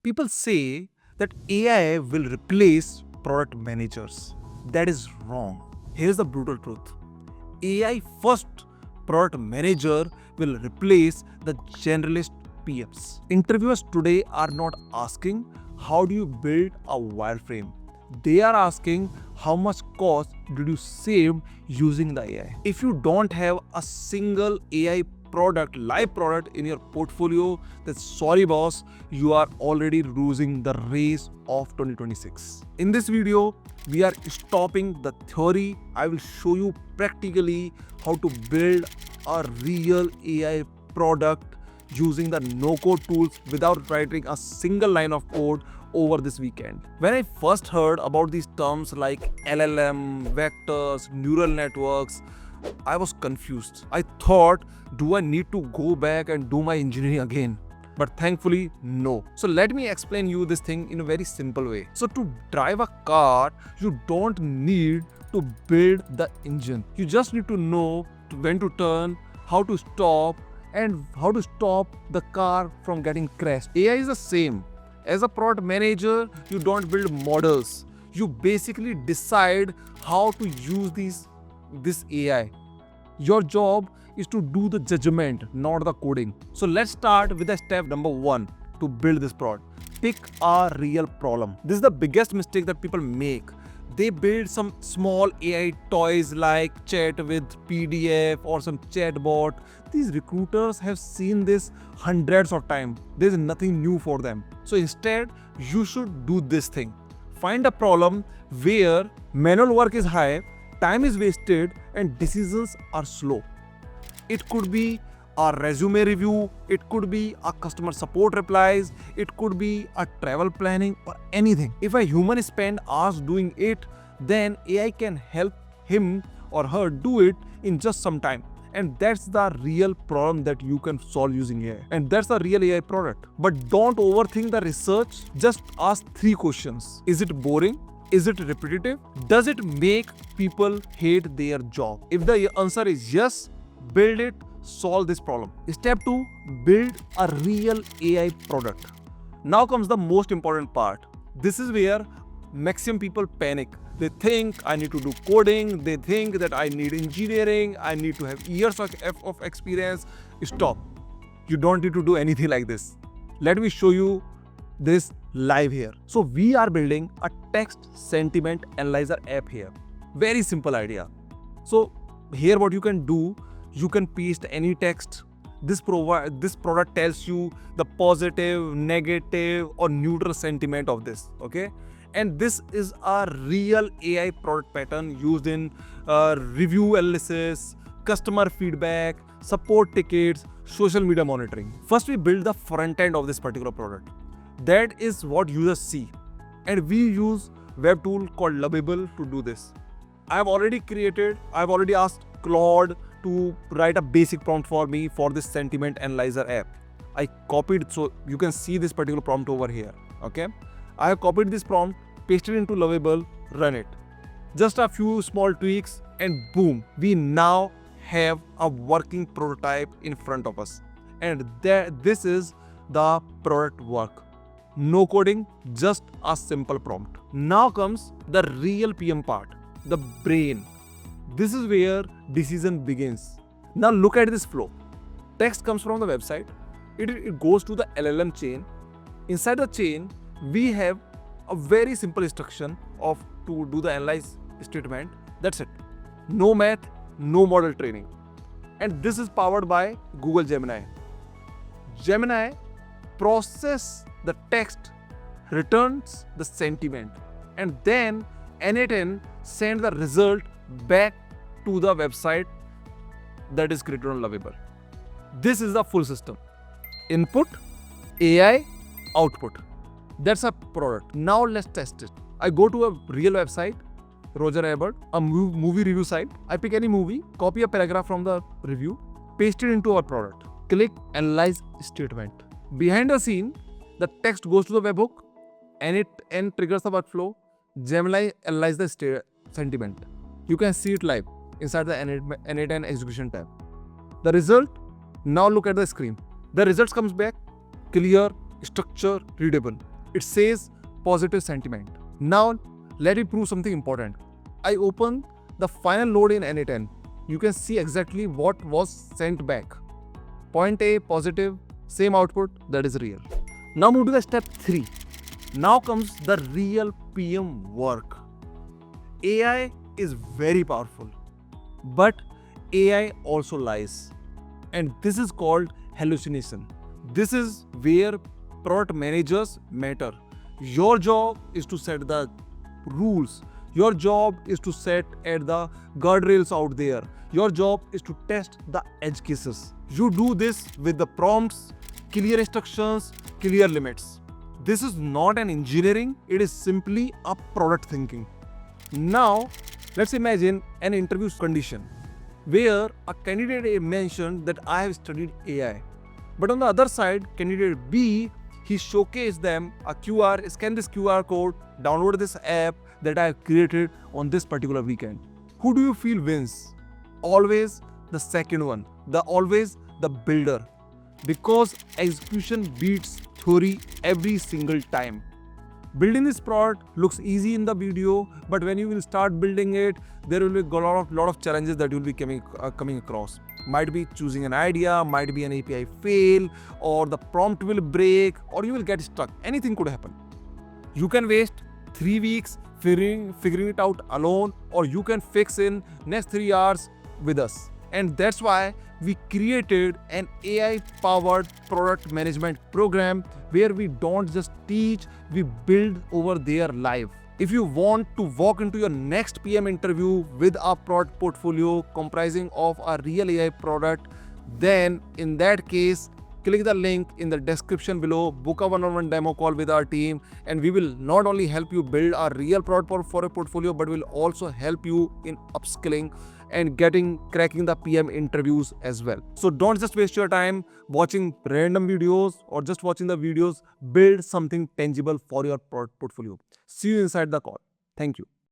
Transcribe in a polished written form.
People say that AI will replace product managers. That is wrong. Here's the brutal truth. AI first product manager will replace the generalist PMs. Interviewers today are not asking how do you build a wireframe. They are asking how much cost did you save using the AI. If you don't have a single AI live product in your portfolio, then sorry boss, you are already losing the race of 2026. In this video, we are stopping the theory. I will show you practically how to build a real AI product using the no-code tools without writing a single line of code over this weekend. When I first heard about these terms like LLM, vectors, neural networks, I was confused. I thought, do I need to go back and do my engineering again? But thankfully, no. So let me explain you this thing in a very simple way. So to drive a car, you don't need to build the engine. You just need to know when to turn, how to stop, and how to stop the car from getting crashed. AI is the same. As a product manager, you don't build models. You basically decide how to use this AI. Your job is to do the judgment, not the coding. So let's start with the step number 1 to build this product. Pick a real problem. This is the biggest mistake that people make. They build some small AI toys like chat with PDF or some chatbot. These recruiters have seen this hundreds of times. There's nothing new for them. So instead, you should do this thing. Find a problem where manual work is high, time is wasted, and decisions are slow. It could be a resume review, it could be a customer support replies, it could be a travel planning or anything. If a human spends hours doing it, then AI can help him or her do it in just some time. And that's the real problem that you can solve using AI. And that's the real AI product. But don't overthink the research. Just ask 3 questions. Is it boring? Is it repetitive? Does it make people hate their job? If the answer is yes, build it, solve this problem. Step 2, build a real AI product. Now comes the most important part. This is where maximum people panic. They think I need to do coding. They think that I need engineering. I need to have years of experience. Stop. You don't need to do anything like this. Let me show you this live here. So we are building a text sentiment analyzer app here. Very simple idea. So here what you can do, you can paste any text. This product tells you the positive, negative or neutral sentiment of this. Okay. And this is a real AI product pattern used in review analysis, customer feedback, support tickets, social media monitoring. First, we build the front end of this particular product. That is what users see. And we use web tool called Lovable to do this. I've already asked Claude to write a basic prompt for me for this sentiment analyzer app. I copied, so you can see this particular prompt over here. Okay. I have copied this prompt, pasted into Lovable, run it. Just a few small tweaks and boom, we now have a working prototype in front of us. And this is the product work. No coding, just a simple prompt. Now comes the real PM part, the brain. This is where decision begins. Now look at this flow. Text comes from the website. It goes to the LLM chain. Inside the chain, we have a very simple instruction to do the analyze statement. That's it. No math, no model training. And this is powered by Google Gemini. Gemini processes the text, returns the sentiment, and then N8N sends the result back to the website that is created on Lovable. This is the full system. Input, AI, output. That's a product. Now let's test it. I go to a real website, Roger Ebert, a movie review site. I pick any movie, copy a paragraph from the review, paste it into our product. Click Analyze Statement. Behind the scene, the text goes to the webhook and it triggers the workflow. Gemini analyzes the sentiment. You can see it live inside the N8N execution tab. The result, now look at the screen. The results comes back clear, structure, readable. It says positive sentiment. Now, let me prove something important. I open the final node in N8N. You can see exactly what was sent back. Point A, positive, same output, that is real. Now move to the step 3. Now comes the real PM work. AI is very powerful, but AI also lies. And this is called hallucination. This is where product managers matter. Your job is to set the rules. Your job is to set at the guardrails out there. Your job is to test the edge cases. You do this with the prompts, clear instructions, clear limits. This is not an engineering, it is simply a product thinking. Now, let's imagine an interview condition where a candidate A mentioned that I have studied AI. But on the other side, candidate B, he showcased them a QR, scan this QR code, download this app that I have created on this particular weekend. Who do you feel wins? Always the second one, always the builder. Because execution beats theory every single time. Building this product looks easy in the video, but when you will start building it, there will be a lot of challenges that you will be coming across. Might be choosing an idea, might be an API fail, or the prompt will break, or you will get stuck. Anything could happen. You can waste 3 weeks figuring it out alone, or you can fix in next 3 hours with us. And that's why we created an AI-powered product management program where we don't just teach, we build over there live. If you want to walk into your next PM interview with a product portfolio comprising of a real AI product, then in that case, click the link in the description below, book a one-on-one demo call with our team, and we will not only help you build a real product for a portfolio, but will also help you in upskilling and cracking the PM interviews as well. So don't just waste your time watching random videos or just watching the videos. Build something tangible for your product portfolio. See you inside the call. Thank you.